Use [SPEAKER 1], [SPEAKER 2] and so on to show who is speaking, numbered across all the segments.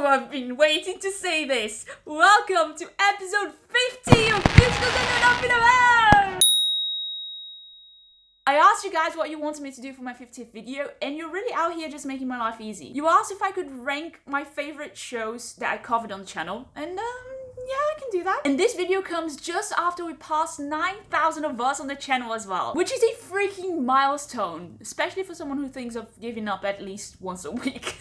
[SPEAKER 1] I've been waiting to say this. Welcome to episode 50 of Musicals and Up in Air. I asked you guys what you wanted me to do for my 50th video, and you're really out here just making my life easy. You asked if I could rank my favorite shows that I covered on the channel, and yeah, I can do that. And this video comes just after we passed 9,000 of us on the channel as well, which is a freaking milestone, especially for someone who thinks of giving up at least once a week.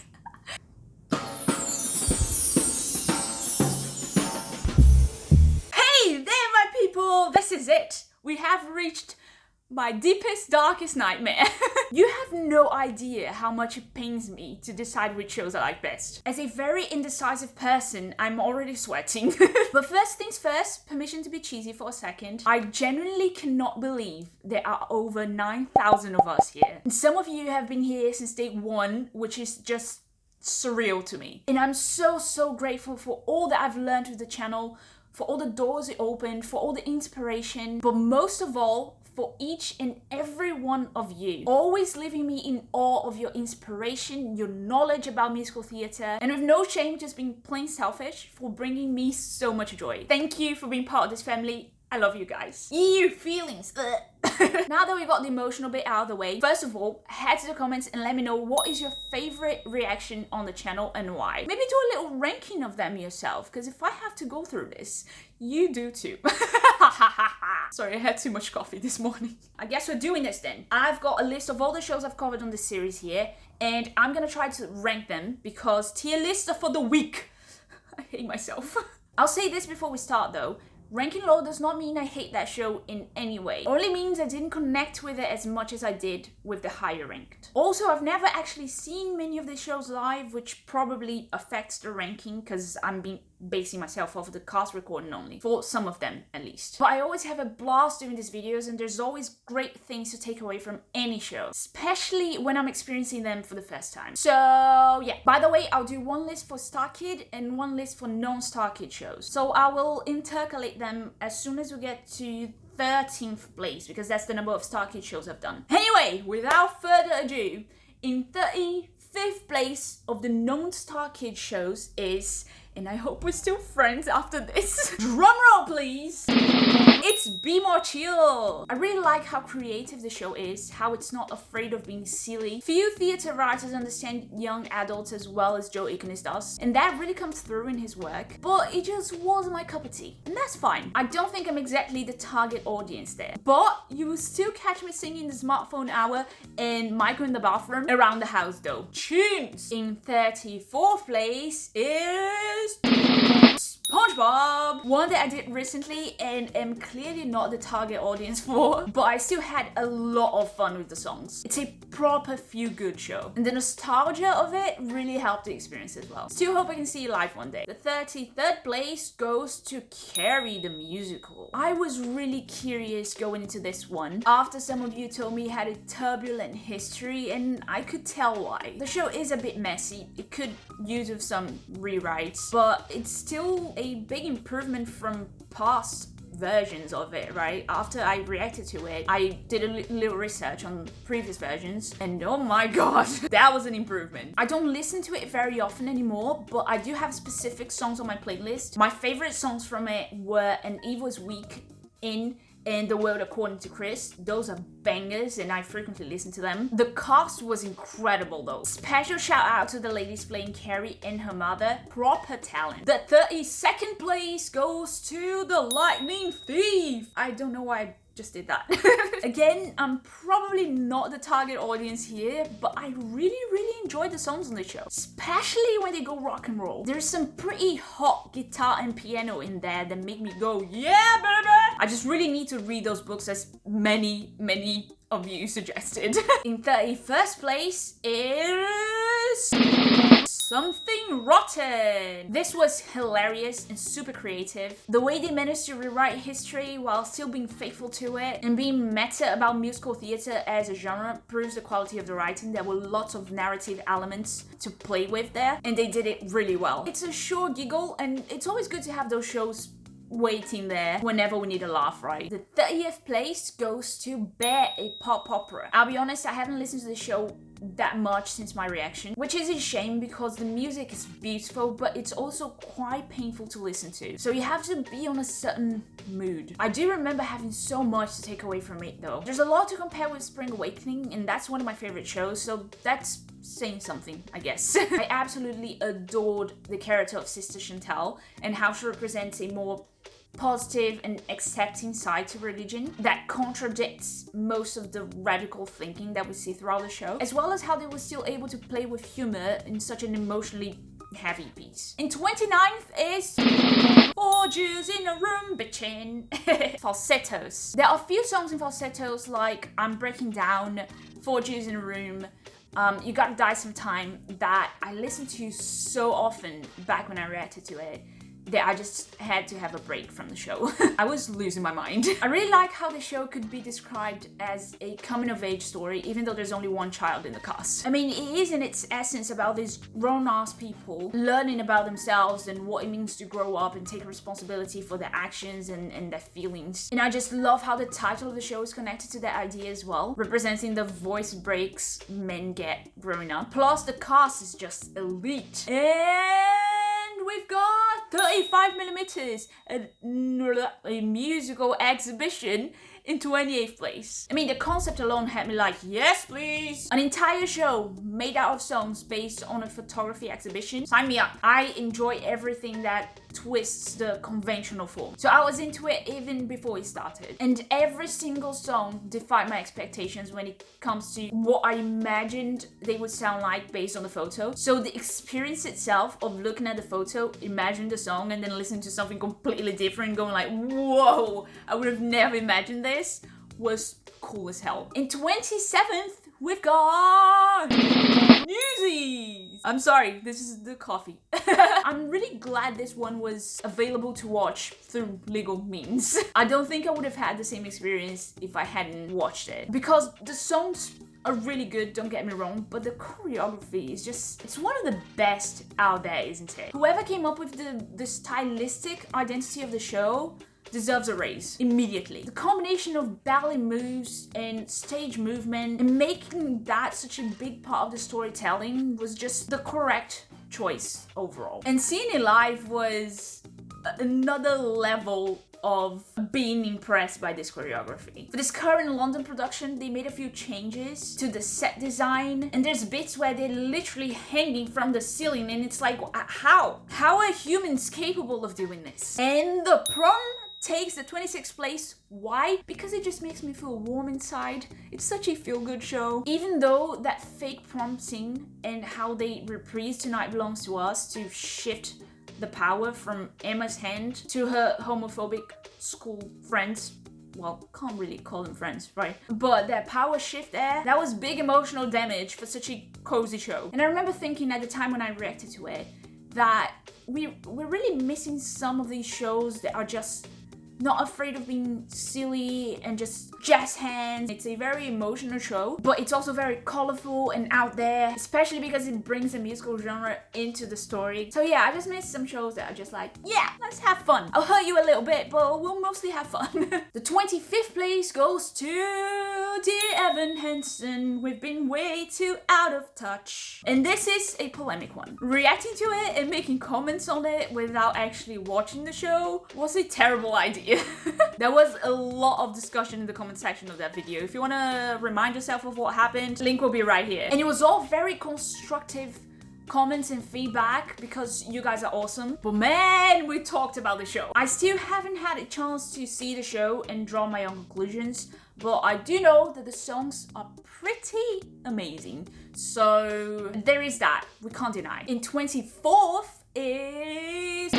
[SPEAKER 1] Hey there, my people! This is it. We have reached my deepest, darkest nightmare. You have no idea how much it pains me to decide which shows I like best. As a very indecisive person, I'm already sweating. But first things first, permission to be cheesy for a second. I genuinely cannot believe there are over 9,000 of us here. And some of you have been here since day one, which is just surreal to me. And I'm so grateful for all that I've learned with the channel, for all the doors it opened, for all the inspiration, but most of all, for each and every one of you. Always leaving me in awe of your inspiration, your knowledge about musical theatre, and with no shame, just being plain selfish for bringing me so much joy. Thank you for being part of this family. I love you guys. Ew, feelings. Now that we got the emotional bit out of the way, first of all, head to the comments and let me know what is your favorite reaction on the channel and why. Maybe do a little ranking of them yourself, because if I have to go through this, you do too. Sorry, I had too much coffee this morning. I guess we're doing this then. I've got a list of all the shows I've covered on this series here, and I'm gonna try to rank them because tier lists are for the weak. I hate myself. I'll say this before we start though. Ranking low does not mean I hate that show in any way. It only means I didn't connect with it as much as I did with the higher ranked. Also, I've never actually seen many of the shows live, which probably affects the ranking because I'm basing myself off of the cast recording only, for some of them at least. But I always have a blast doing these videos, and there's always great things to take away from any show, especially when I'm experiencing them for the first time. So yeah, by the way, I'll do one list for Star Kid and one list for non-Star Kid shows. So I will intercalate them as soon as we get to 13th place, because that's the number of Star Kid shows I've done. Anyway, without further ado, in 35th place of the non-Star Kid shows is, and I hope we're still friends after this. Drum roll, please. It's Be More Chill. I really like how creative the show is, how it's not afraid of being silly. Few theatre writers understand young adults as well as Joe Iconis does, and that really comes through in his work, but it just wasn't my cup of tea, and that's fine. I don't think I'm exactly the target audience there, but you will still catch me singing the smartphone hour and Michael in the bathroom around the house though. Tunes! In 34th place is SpongeBob! One that I did recently and am clearly not the target audience for, but I still had a lot of fun with the songs. It's a proper feel-good show, and the nostalgia of it really helped the experience as well. Still hope I can see you live one day. The 33rd place goes to Carrie the Musical. I was really curious going into this one, after some of you told me it had a turbulent history, and I could tell why. The show is a bit messy, it could use with some rewrites, but it's still a big improvement from past versions of it, right? After I reacted to it, I did a little research on previous versions, and oh my god, that was an improvement. I don't listen to it very often anymore, but I do have specific songs on my playlist. My favorite songs from it were An Evil is Weak, In, and The World According to Chris. Those are bangers and I frequently listen to them. The cast was incredible though. Special shout out to the ladies playing Carrie and her mother. Proper talent. The 32nd place goes to The Lightning Thief. I don't know why I just did that. Again, I'm probably not the target audience here, but I really enjoyed the songs on the show, especially when they go rock and roll. There's some pretty hot guitar and piano in there that make me go, yeah, baby! I just really need to read those books as many of you suggested. In 31st place is Something Rotten. This was hilarious and super creative. The way they managed to rewrite history while still being faithful to it and being meta about musical theatre as a genre proves the quality of the writing. There were lots of narrative elements to play with there, and they did it really well. It's a sure giggle, and it's always good to have those shows waiting there whenever we need a laugh, right? The 30th place goes to Bear, a pop opera. I'll be honest, I haven't listened to the show that much since my reaction, which is a shame because the music is beautiful, but it's also quite painful to listen to. So you have to be on a certain mood. I do remember having so much to take away from it though. There's a lot to compare with Spring Awakening, and that's one of my favorite shows, so that's saying something, I guess. I absolutely adored the character of Sister Chantal and how she represents a more positive and accepting side to religion that contradicts most of the radical thinking that we see throughout the show, as well as how they were still able to play with humor in such an emotionally heavy piece. In 29th is 4 Jews in a room bitchin'. Falsettos. There are a few songs in falsettos like I'm Breaking Down, 4 Jews in a Room, You Gotta Die Sometime, that I listened to so often back when I reacted to it that I just had to have a break from the show. I was losing my mind. I really like how the show could be described as a coming-of-age story, even though there's only one child in the cast. I mean, it is in its essence about these grown-ass people learning about themselves and what it means to grow up and take responsibility for their actions and their feelings. And I just love how the title of the show is connected to that idea as well, representing the voice breaks men get growing up. Plus, the cast is just elite. And we've got 35mm, a musical exhibition, in 28th place. I mean, the concept alone had me like, yes please! An entire show made out of songs based on a photography exhibition. Sign me up. I enjoy everything that twists the conventional form. So I was into it even before it started. And every single song defied my expectations when it comes to what I imagined they would sound like based on the photo. So the experience itself of looking at the photo, imagine the song, and then listening to something completely different, going like, whoa, I would have never imagined this, was cool as hell. In 27th, we've got Newsies. I'm sorry, this is the coffee. I'm really glad this one was available to watch through legal means. I don't think I would have had the same experience if I hadn't watched it, because the songs are really good, don't get me wrong, but the choreography is just, it's one of the best out there, isn't it? Whoever came up with the stylistic identity of the show deserves a raise immediately. The combination of ballet moves and stage movement and making that such a big part of the storytelling was just the correct choice overall. And seeing it live was another level of being impressed by this choreography. For this current London production, they made a few changes to the set design, and there's bits where they're literally hanging from the ceiling, and it's like, how? How are humans capable of doing this? And the prom takes the 26th place. Why? Because it just makes me feel warm inside. It's such a feel-good show. Even though that fake prom scene and how they reprise Tonight Belongs to Us to shift the power from Emma's hand to her homophobic school friends. Well, can't really call them friends, right? But that power shift there, that was big emotional damage for such a cozy show. And I remember thinking at the time when I reacted to it that we're really missing some of these shows that are just not afraid of being silly and just jazz hands. It's a very emotional show, but it's also very colorful and out there, especially because it brings the musical genre into the story. So yeah, I just miss some shows that are just like, yeah, let's have fun. I'll hurt you a little bit, but we'll mostly have fun. The 25th place goes to Dear Evan Hansen. We've been way too out of touch. And this is a polemic one. Reacting to it and making comments on it without actually watching the show was a terrible idea. There was a lot of discussion in the comment section of that video. If you want to remind yourself of what happened, link will be right here. And it was all very constructive comments and feedback because you guys are awesome. But man, we talked about the show. I still haven't had a chance to see the show and draw my own conclusions, but I do know that the songs are pretty amazing. So there is that, we can't deny. In 24th is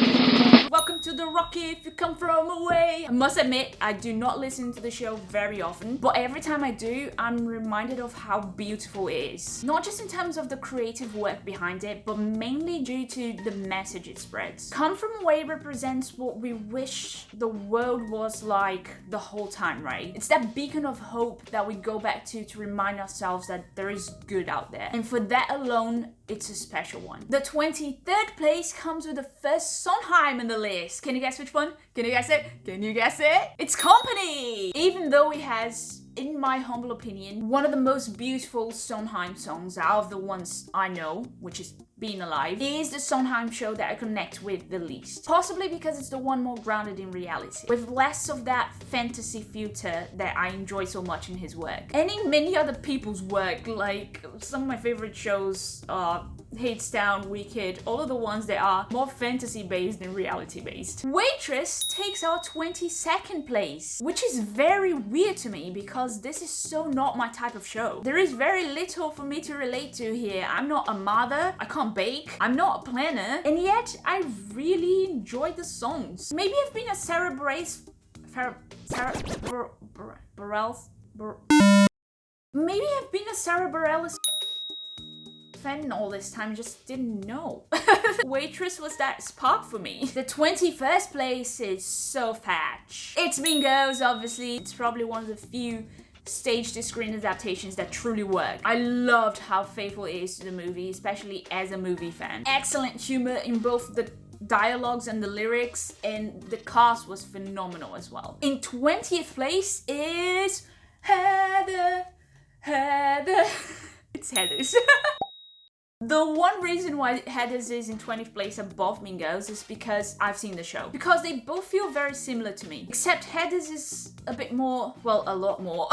[SPEAKER 1] Welcome to the Rocky If You Come From Away. I must admit, I do not listen to the show very often, but every time I do, I'm reminded of how beautiful it is. Not just in terms of the creative work behind it, but mainly due to the message it spreads. Come From Away represents what we wish the world was like the whole time, right? It's that beacon of hope that we go back to remind ourselves that there is good out there. And for that alone, it's a special one. The 23rd place comes with the first Sondheim in the list. Can you guess which one? Can you guess it? Can you guess it? It's Company! Even though it has in my humble opinion, one of the most beautiful Sondheim songs out of the ones I know, which is Being Alive, is the Sondheim show that I connect with the least. Possibly because it's the one more grounded in reality, with less of that fantasy filter that I enjoy so much in his work. And in many other people's work, like some of my favorite shows are Hates Down, Wicked, all of the ones that are more fantasy based than reality based. Waitress takes our 22nd place, which is very weird to me because this is so not my type of show. There is very little for me to relate to here. I'm not a mother, I can't bake, I'm not a planner, and yet I really enjoyed the songs. Maybe I've been a Sarah Bareilles Maybe I've been a Sarah Bareilles fan all this time, just didn't know. Waitress was that spark for me. The 21st place is So Fetch. It's Mean Girls, obviously. It's probably one of the few stage to screen adaptations that truly work. I loved how faithful it is to the movie, especially as a movie fan. Excellent humor in both the dialogues and the lyrics, and the cast was phenomenal as well. In 20th place is Heather. It's Heathers. The one reason why Heathers is in 20th place above Mean Girls is because I've seen the show. Because they both feel very similar to me. Except Heathers is a bit more, well, a lot more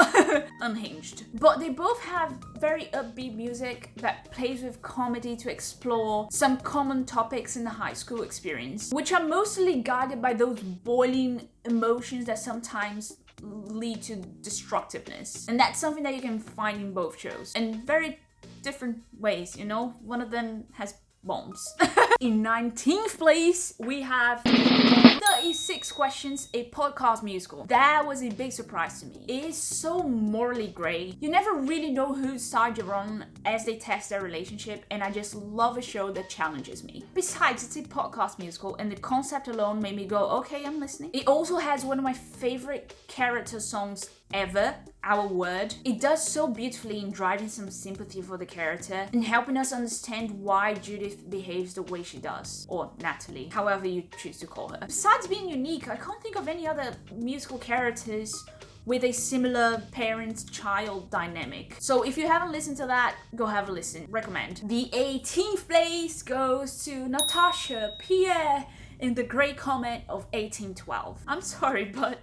[SPEAKER 1] unhinged. But they both have very upbeat music that plays with comedy to explore some common topics in the high school experience, which are mostly guided by those boiling emotions that sometimes lead to destructiveness. And that's something that you can find in both shows. And very different ways, you know? One of them has bombs. In 19th place, we have 36 Questions, a podcast musical. That was a big surprise to me. It is so morally grey. You never really know whose side you're on as they test their relationship, and I just love a show that challenges me. Besides, it's a podcast musical, and the concept alone made me go, okay, I'm listening. It also has one of my favorite character songs ever, Our Word. It does so beautifully in driving some sympathy for the character and helping us understand why Judith behaves the way she does, or Natalie, however you choose to call her. Besides being unique, I can't think of any other musical characters with a similar parent-child dynamic. So if you haven't listened to that, go have a listen. Recommend. The 18th place goes to Natasha Pierre in The Great Comet of 1812. I'm sorry, but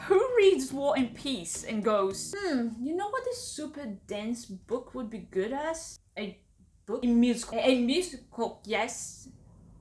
[SPEAKER 1] who reads War and Peace and goes, you know what this super dense book would be good as? A book? A musical. A musical, yes.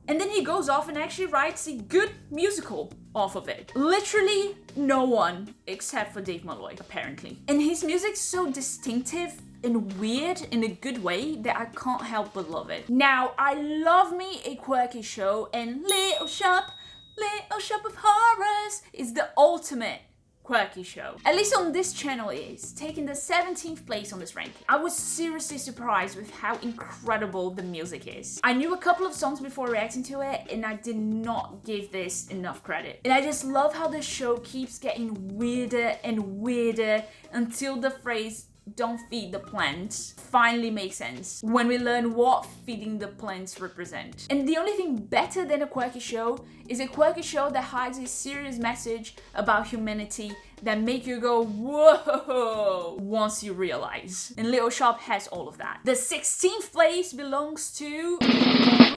[SPEAKER 1] And then he goes off and actually writes a good musical off of it. Literally no one, except for Dave Malloy, apparently. And his music's so distinctive and weird in a good way that I can't help but love it. Now, I love me a quirky show, and Little Shop of Horrors is the ultimate quirky show. At least on this channel it is, taking the 17th place on this ranking. I was seriously surprised with how incredible the music is. I knew a couple of songs before reacting to it, and I did not give this enough credit. And I just love how the show keeps getting weirder and weirder until the phrase "don't feed the plants" finally makes sense when we learn what feeding the plants represent. And the only thing better than a quirky show is a quirky show that hides a serious message about humanity that make you go whoa once you realize. And Little Shop has all of that. The 16th place belongs to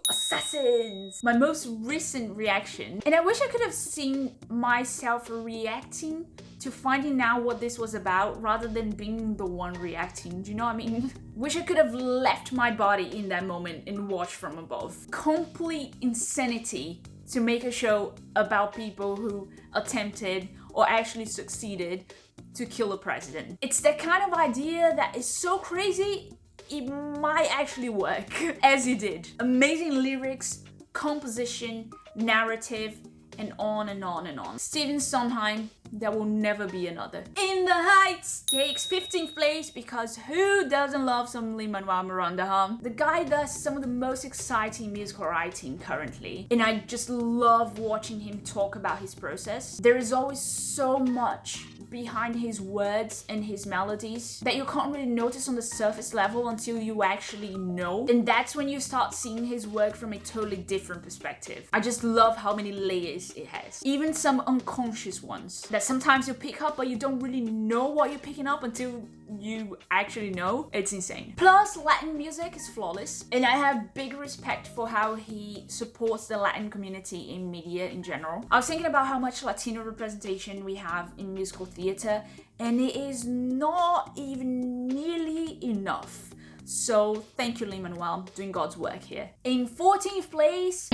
[SPEAKER 1] Assassins, my most recent reaction. And I wish I could have seen myself reacting to finding out what this was about rather than being the one reacting. Do you know what I mean? Wish I could have left my body in that moment and watched from above. Complete insanity to make a show about people who attempted or actually succeeded to kill a president. It's that kind of idea that is so crazy, it might actually work, as it did. Amazing lyrics, composition, narrative, and on and on and on. Stephen Sondheim, there will never be another. In the Heights takes 15th place because who doesn't love some Lin-Manuel Miranda, huh? The guy does some of the most exciting musical writing currently, and I just love watching him talk about his process. There is always so much behind his words and his melodies that you can't really notice on the surface level until you actually know. And that's when you start seeing his work from a totally different perspective. I just love how many layers it has. Even some unconscious ones that sometimes you pick up, but you don't really know what you're picking up until you actually know. It's insane. Plus, Latin music is flawless, and I have big respect for how he supports the Latin community in media in general. I was thinking about how much Latino representation we have in musical theater, and it is not even nearly enough. So thank you, Lin-Manuel, doing God's work here. In 14th place,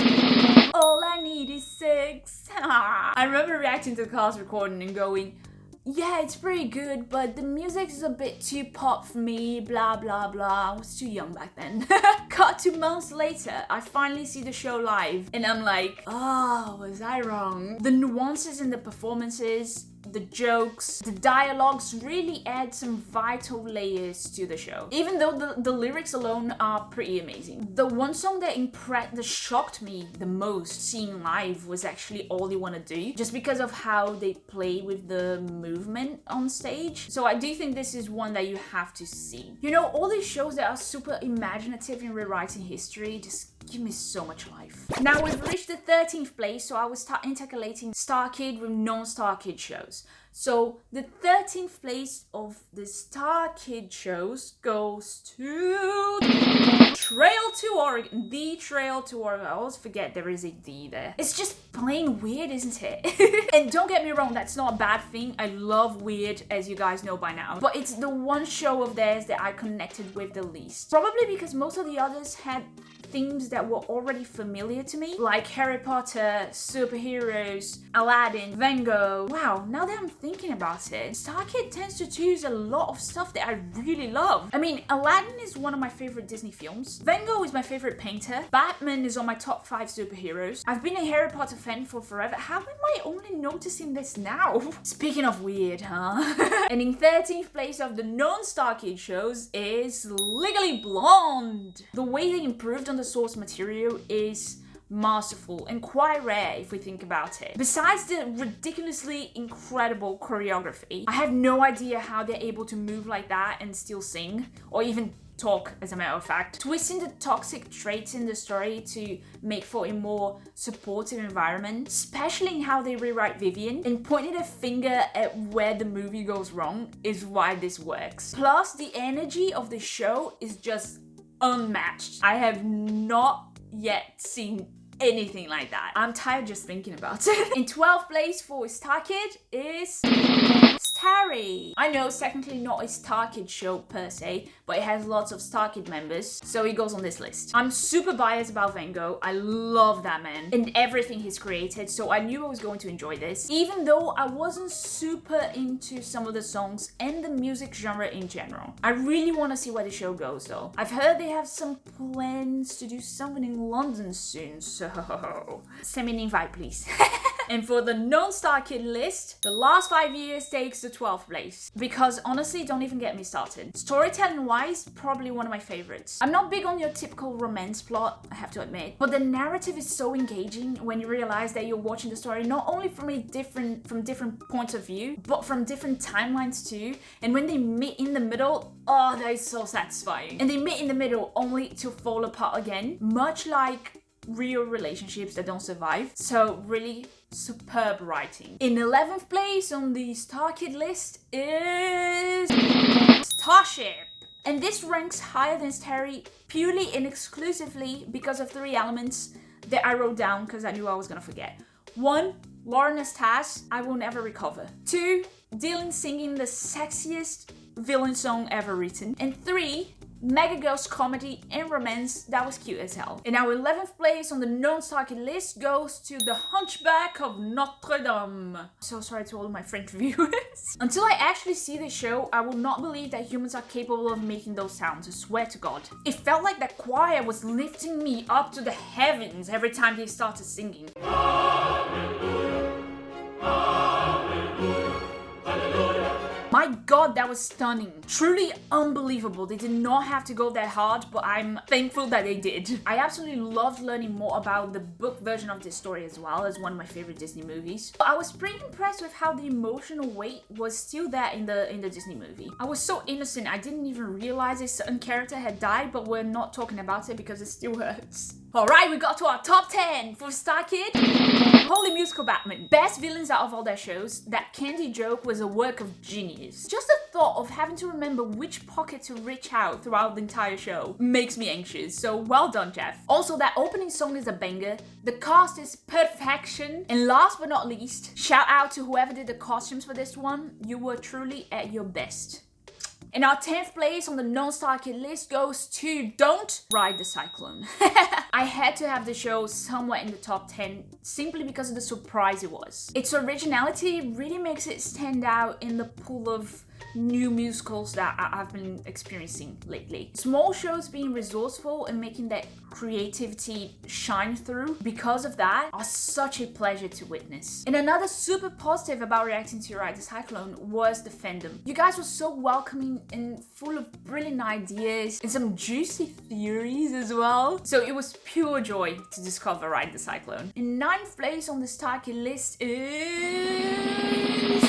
[SPEAKER 1] All I Need Is Sex. I remember reacting to the cast recording and going, yeah, it's pretty good, but the music is a bit too pop for me, blah blah blah. I was too young back then. Cut 2 months later, I finally see the show live, and I'm like, oh, was I wrong? The nuances in the performances, the jokes, the dialogues really add some vital layers to the show, even though the lyrics alone are pretty amazing. The one song that shocked me the most seeing live was actually All You Wanna Do, just because of how they play with the movement on stage. So I do think this is one that you have to see. You know, all these shows that are super imaginative in rewriting history just give me so much life. Now we've reached the 13th place, so I will start intercalating Star Kid with non-Star Kid shows. So the 13th place of the Star Kid shows goes to Trail to Oregon. The Trail to Oregon. I always forget there is a D there. It's just plain weird, isn't it? And don't get me wrong, that's not a bad thing. I love weird, as you guys know by now. But it's the one show of theirs that I connected with the least. Probably because most of the others had themes that were already familiar to me, like Harry Potter, superheroes, Aladdin, Van Gogh. Wow, now that I'm thinking about it, Star Kid tends to choose a lot of stuff that I really love. I mean, Aladdin is one of my favorite Disney films. Van Gogh is my favorite painter. Batman is on my top 5 superheroes. I've been a Harry Potter fan for forever. How am I only noticing this now? Speaking of weird, huh? And in 13th place of the non-Star Kid shows is Legally Blonde. The way they improved on the source material is masterful and quite rare if we think about it. Besides the ridiculously incredible choreography, I have no idea how they're able to move like that and still sing, or even talk, as a matter of fact. Twisting the toxic traits in the story to make for a more supportive environment, especially in how they rewrite Vivian, and pointing a finger at where the movie goes wrong is why this works. Plus, the energy of the show is just unmatched. I have not yet seen anything like that. I'm tired just thinking about it. In 12th place for Star Kid is Starry. I know it's technically not a Star Kid show per se, but it has lots of Star Kid members, so he goes on this list. I'm super biased about Van Gogh. I love that man and everything he's created, so I knew I was going to enjoy this, even though I wasn't super into some of the songs and the music genre in general. I really want to see where the show goes though. I've heard they have some plans to do something in London soon, so send me an invite please. And for the non-Star Kid list, The Last 5 Years takes the 12th place. Because honestly, don't even get me started. Storytelling-wise, probably one of my favorites. I'm not big on your typical romance plot, I have to admit, but the narrative is so engaging when you realize that you're watching the story not only from different points of view, but from different timelines too. And when they meet in the middle, oh, that is so satisfying. And they meet in the middle only to fall apart again, much like real relationships that don't survive. So really superb writing. In 11th place on the Star Kid list is Starship. And this ranks higher than Starry purely and exclusively because of 3 elements that I wrote down because I knew I was gonna forget. 1, Lauren as Taz, I Will Never Recover. 2, Dylan singing the sexiest villain song ever written. And 3, Mega Girls comedy and romance that was cute as hell. And our 11th place on the non-Star Kid list goes to The Hunchback of Notre Dame. So sorry to all of my French viewers. Until I actually see the show, I will not believe that humans are capable of making those sounds, I swear to God. It felt like that choir was lifting me up to the heavens every time they started singing. Hallelujah, hallelujah, hallelujah. My God, god, that was stunning. Truly unbelievable. They did not have to go that hard, but I'm thankful that they did. I absolutely loved learning more about the book version of this story as well, as one of my favorite Disney movies. But I was pretty impressed with how the emotional weight was still there in the Disney movie. I was so innocent, I didn't even realize a certain character had died, but we're not talking about it because it still hurts. Alright, we got to our top 10 for Star Kid. Holy Musical Batman. Best villains out of all their shows, that candy joke was a work of genius. Just the thought of having to remember which pocket to reach out throughout the entire show makes me anxious, so well done, Jeff. Also, that opening song is a banger, the cast is perfection, and last but not least, shout out to whoever did the costumes for this one, you were truly at your best. And our 10th place on the non-Star Kid list goes to Don't Ride the Cyclone. I had to have the show somewhere in the top 10 simply because of the surprise it was. Its originality really makes it stand out in the pool of new musicals that I've been experiencing lately. Small shows being resourceful and making that creativity shine through because of that are such a pleasure to witness. And another super positive about reacting to Ride the Cyclone was the fandom. You guys were so welcoming and full of brilliant ideas and some juicy theories as well. So it was pure joy to discover Ride the Cyclone. In 9th place on the Star Kid list is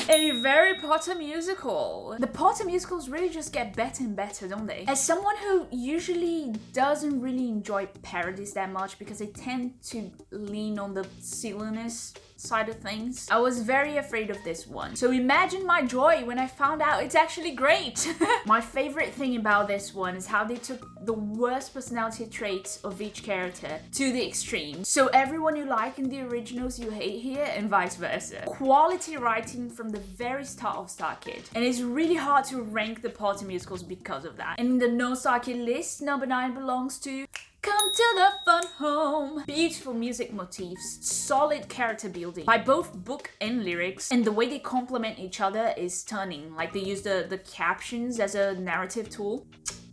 [SPEAKER 1] a Harry Potter musical. The Potter musicals really just get better and better, don't they? As someone who usually doesn't really enjoy parodies that much because they tend to lean on the silliness side of things, I was very afraid of this one. So imagine my joy when I found out it's actually great. My favorite thing about this one is how they took the worst personality traits of each character to the extreme. So everyone you like in the originals you hate here and vice versa. Quality writing from the very start of Star Kid. And it's really hard to rank the Potter musicals because of that. And in the no Star Kid list, number 9 belongs to Come to the Fun Home. Beautiful music motifs, solid character building by both book and lyrics, and the way they complement each other is stunning. Like they use the captions as a narrative tool.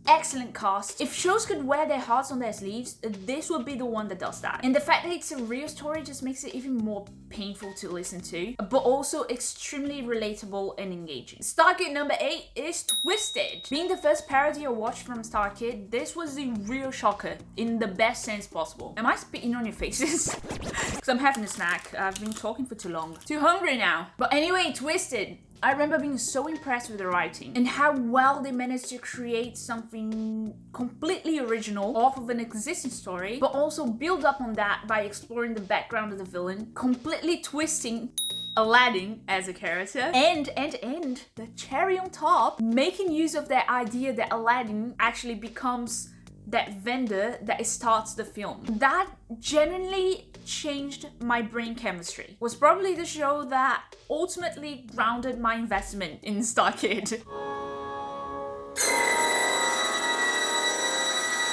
[SPEAKER 1] Excellent cast. If shows could wear their hearts on their sleeves, this would be the one that does that. And the fact that it's a real story just makes it even more painful to listen to, but also extremely relatable and engaging. Star Kid number 8 is Twisted. Being the first parody I watched from Star Kid, this was the real shocker in the best sense possible. Am I spitting on your faces? Because I'm having a snack. I've been talking for too long. Too hungry now. But anyway, Twisted. I remember being so impressed with the writing and how well they managed to create something completely original off of an existing story, but also build up on that by exploring the background of the villain, completely twisting Aladdin as a character, and the cherry on top, making use of that idea that Aladdin actually becomes that vendor that starts the film. That genuinely changed my brain chemistry. Was probably the show that ultimately grounded my investment in Star Kid.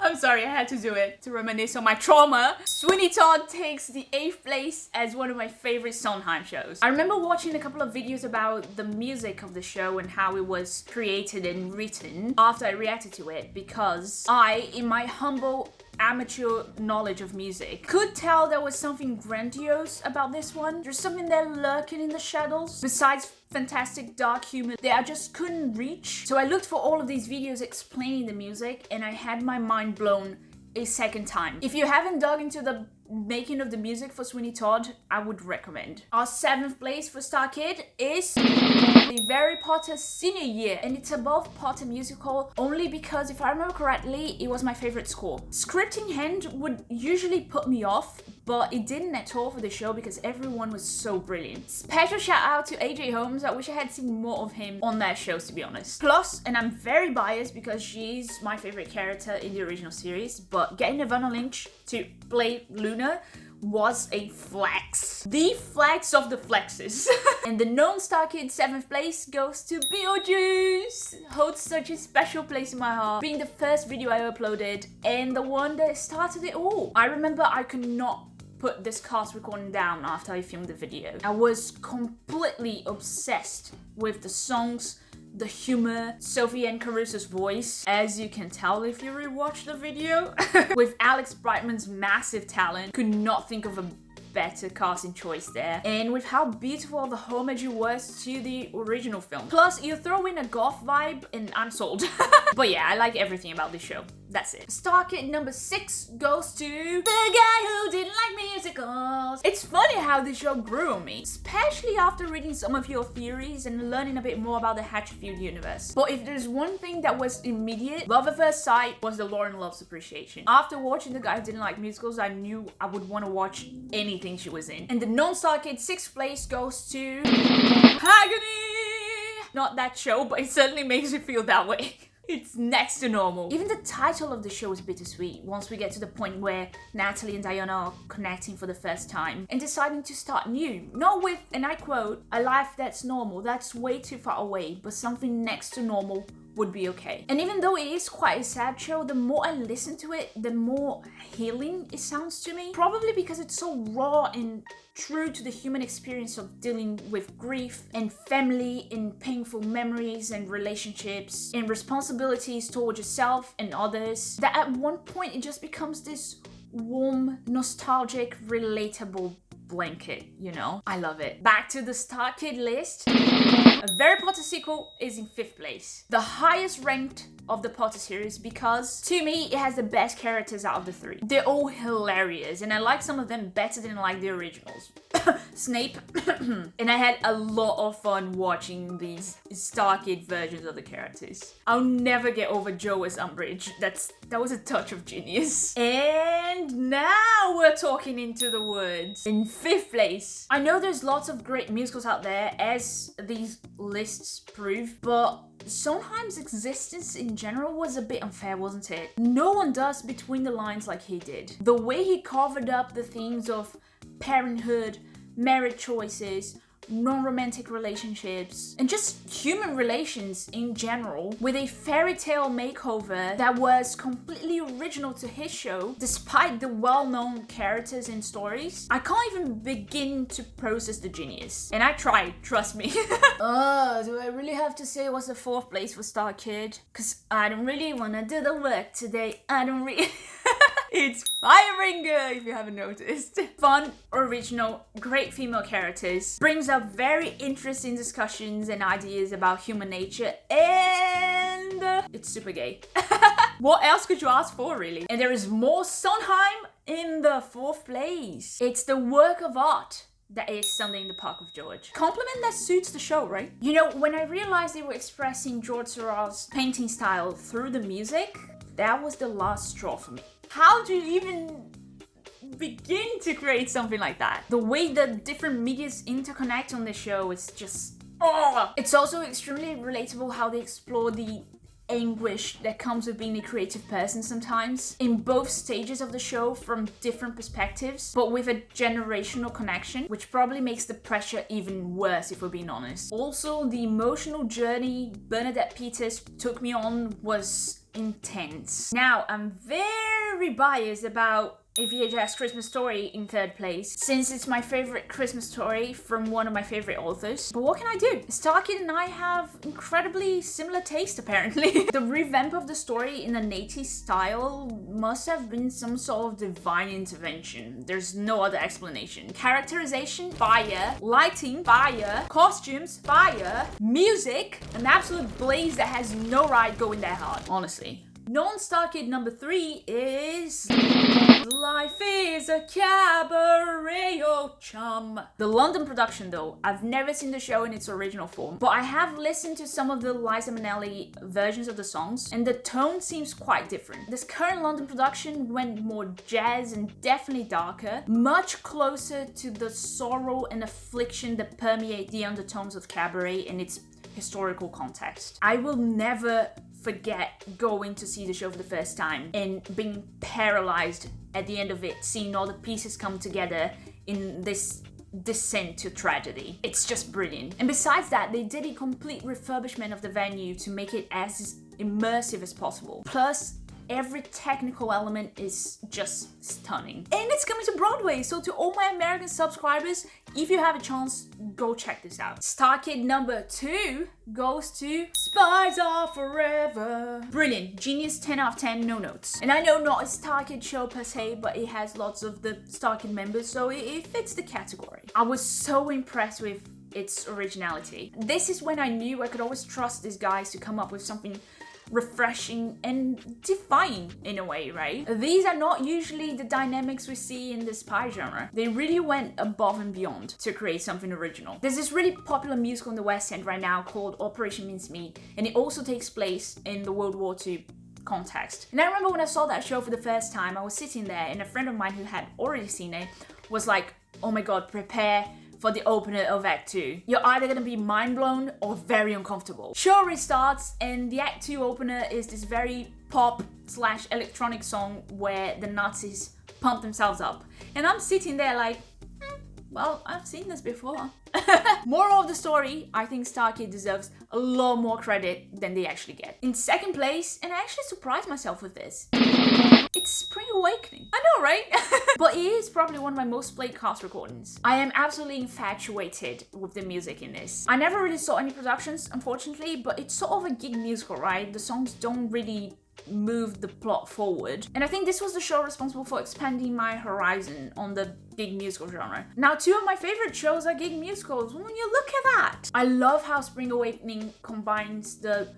[SPEAKER 1] I'm sorry, I had to do it to reminisce on my trauma. Sweeney Todd takes the 8th place as one of my favorite Sondheim shows. I remember watching a couple of videos about the music of the show and how it was created and written after I reacted to it, because I, in my humble amateur knowledge of music, could tell there was something grandiose about this one. There's something there lurking in the shadows. Besides fantastic dark humor that I just couldn't reach. So I looked for all of these videos explaining the music and I had my mind blown a second time. If you haven't dug into the making of the music for Sweeney Todd, I would recommend. Our 7th place for Star Kid is the Harry Potter senior year, and it's above Potter musical only because, if I remember correctly, it was my favorite score. Script in hand would usually put me off, but it didn't at all for the show because everyone was so brilliant. Special shout out to AJ Holmes. I wish I had seen more of him on their shows, to be honest. Plus, and I'm very biased because she's my favorite character in the original series, but getting Evanna Lynch to play Luna was a flex. The flex of the flexes. And the non-Star Kid 7th place goes to Beetlejuice. Holds such a special place in my heart, being the first video I uploaded and the one that started it all. I remember I could not put this cast recording down after I filmed the video. I was completely obsessed with the songs, the humor, Sophie Ann Caruso's voice, as you can tell if you rewatch the video. With Alex Brightman's massive talent, could not think of a better casting choice there, and with how beautiful the homage was to the original film. Plus, you throw in a goth vibe and I'm sold. But yeah, I like everything about this show. That's it. Star Kid number 6 goes to the guy who didn't like musicals. It's funny how this show grew on me, especially after reading some of your theories and learning a bit more about the Hatchetfield universe. But if there's one thing that was immediate, love at first sight was the Lauren Love's appreciation. After watching the guy who didn't like musicals, I knew I would want to watch anything she was in. And the non-Star Kid 6th place goes to Agony. Not that show, but it certainly makes me feel that way. It's next to normal. Even the title of the show is bittersweet once we get to the point where Natalie and Diana are connecting for the first time and deciding to start new. Not with, and I quote, "a life that's normal, that's way too far away, but something next to normal would be okay." And even though it is quite a sad show, the more I listen to it, the more healing it sounds to me. Probably because it's so raw and true to the human experience of dealing with grief and family and painful memories and relationships and responsibilities towards yourself and others, that at one point it just becomes this warm, nostalgic, relatable blanket, you know? I love it. Back to the Star Kid list. A Very Potter sequel is in 5th place. The highest ranked of the Potter series because, to me, it has the best characters out of the 3. They're all hilarious, and I like some of them better than I like the originals. Snape. And I had a lot of fun watching these Star Kid versions of the characters. I'll never get over Joe as Umbridge. That was a touch of genius. And now we're talking Into the Woods. In 5th place. I know there's lots of great musicals out there, as these lists prove, but Sondheim's existence in general was a bit unfair, wasn't it? No one does Between the Lines like he did. The way he covered up the themes of parenthood, marriage choices, non-romantic relationships, and just human relations in general, with a fairy tale makeover that was completely original to his show, despite the well-known characters and stories. I can't even begin to process the genius. And I tried, trust me. Do I really have to say what's the 4th place for Star Kid? Cause I don't really wanna do the work today. I don't really... It's Fireringer, if you haven't noticed. Fun, original, great female characters. Brings up very interesting discussions and ideas about human nature, and it's super gay. What else could you ask for, really? And there is more Sondheim in the 4th place. It's the work of art that is Sunday in the Park with George. Compliment that suits the show, right? You know, when I realized they were expressing George Seurat's painting style through the music, that was the last straw for me. How do you even begin to create something like that? The way the different medias interconnect on the show is just... oh! It's also extremely relatable how they explore the anguish that comes with being a creative person sometimes, in both stages of the show from different perspectives, but with a generational connection, which probably makes the pressure even worse if we're being honest. Also, the emotional journey Bernadette Peters took me on was intense. Now, I'm very biased about A VHS Christmas Story in 3rd place, since it's my favorite Christmas story from one of my favorite authors. But what can I do? Star Kid and I have incredibly similar taste, apparently. The revamp of the story in an 80s style must have been some sort of divine intervention. There's no other explanation. Characterization, fire. Lighting, fire. Costumes, fire. Music, an absolute blaze that has no right going that hard, honestly. Non-Star Kid number 3 is... Life is a Cabaret, oh chum. The London production, though, I've never seen the show in its original form, but I have listened to some of the Liza Minnelli versions of the songs, and the tone seems quite different. This current London production went more jazz and definitely darker, much closer to the sorrow and affliction that permeate the undertones of Cabaret and its historical context. I will never forget going to see the show for the first time and being paralyzed at the end of it, seeing all the pieces come together in this descent to tragedy. It's just brilliant. And besides that, they did a complete refurbishment of the venue to make it as immersive as possible. Plus, every technical element is just stunning. And it's coming to Broadway, so to all my American subscribers, if you have a chance, go check this out. Star Kid number 2 goes to Spies Are Forever. Brilliant, genius, 10 out of 10, no notes. And I know not a Star Kid show per se, but it has lots of the Star Kid members, so it fits the category. I was so impressed with its originality. This is when I knew I could always trust these guys to come up with something refreshing and defying in a way, right? These are not usually the dynamics we see in the spy genre. They really went above and beyond to create something original. There's this really popular musical in the West End right now called Operation Mincemeat, and it also takes place in the World War II context. And I remember when I saw that show for the first time, I was sitting there and a friend of mine who had already seen it was like, oh my god, prepare for the opener of Act 2. You're either gonna be mind blown or very uncomfortable. Show restarts and the Act 2 opener is this very pop/electronic song where the Nazis pump themselves up. And I'm sitting there like, well, I've seen this before. Moral of the story, I think Star Kid deserves a lot more credit than they actually get. In second place, and I actually surprised myself with this, it's Spring Awakening. I know, right? But it is probably one of my most played cast recordings. I am absolutely infatuated with the music in this. I never really saw any productions, unfortunately, but it's sort of a gig musical, right? The songs don't really move the plot forward. And I think this was the show responsible for expanding my horizon on the gig musical genre. Now, 2 of my favorite shows are gig musicals. When you look at that, I love how Spring Awakening combines the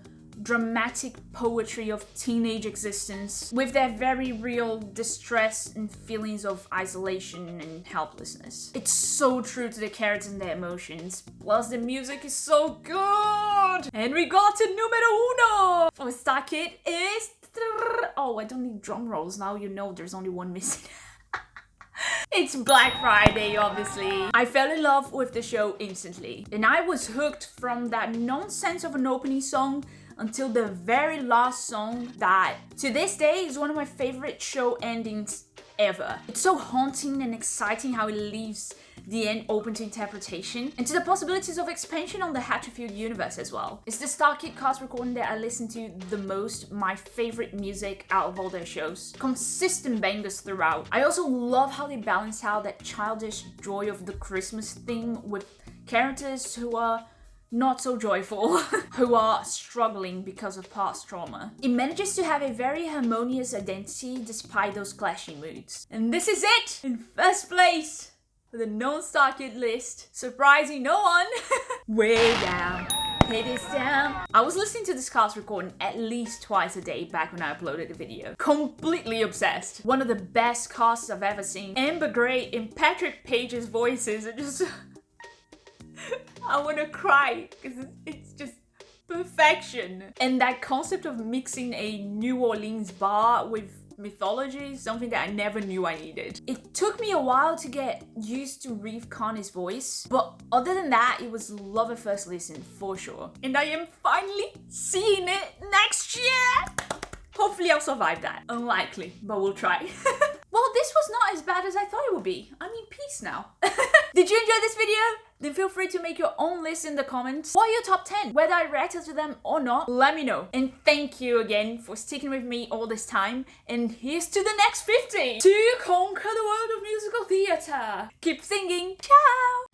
[SPEAKER 1] dramatic poetry of teenage existence with their very real distress and feelings of isolation and helplessness. It's so true to the characters and their emotions, plus the music is so good! And we got to numero 1 for Star Kid is... Oh, I don't need drum rolls now, you know there's only one missing. It's Black Friday, obviously. I fell in love with the show instantly, and I was hooked from that nonsense of an opening song until the very last song that, to this day, is one of my favorite show endings ever. It's so haunting and exciting how it leaves the end open to interpretation and to the possibilities of expansion on the Hatcherfield universe as well. It's the Star Kid cast recording that I listen to the most, my favorite music out of all their shows. Consistent bangers throughout. I also love how they balance out that childish joy of the Christmas theme with characters who are not so joyful, who are struggling because of past trauma. It manages to have a very harmonious identity despite those clashing moods. And this is it! In first place for the non-Star Kid list, surprising no one, Way Down, It Is Down. I was listening to this cast recording at least twice a day back when I uploaded the video. Completely obsessed. One of the best casts I've ever seen. Amber Gray and Patrick Page's voices are just... I want to cry because it's just perfection. And that concept of mixing a New Orleans bar with mythology is something that I never knew I needed. It took me a while to get used to Reeve Carney's voice, but other than that, it was love at first listen for sure. And I am finally seeing it next year! Hopefully I'll survive that. Unlikely, but we'll try. Well, this was not as bad as I thought it would be. I mean, peace now. Did you enjoy this video? Then feel free to make your own list in the comments. What are your top 10? Whether I reacted to them or not, let me know. And thank you again for sticking with me all this time. And here's to the next 50 to conquer the world of musical theatre. Keep singing. Ciao!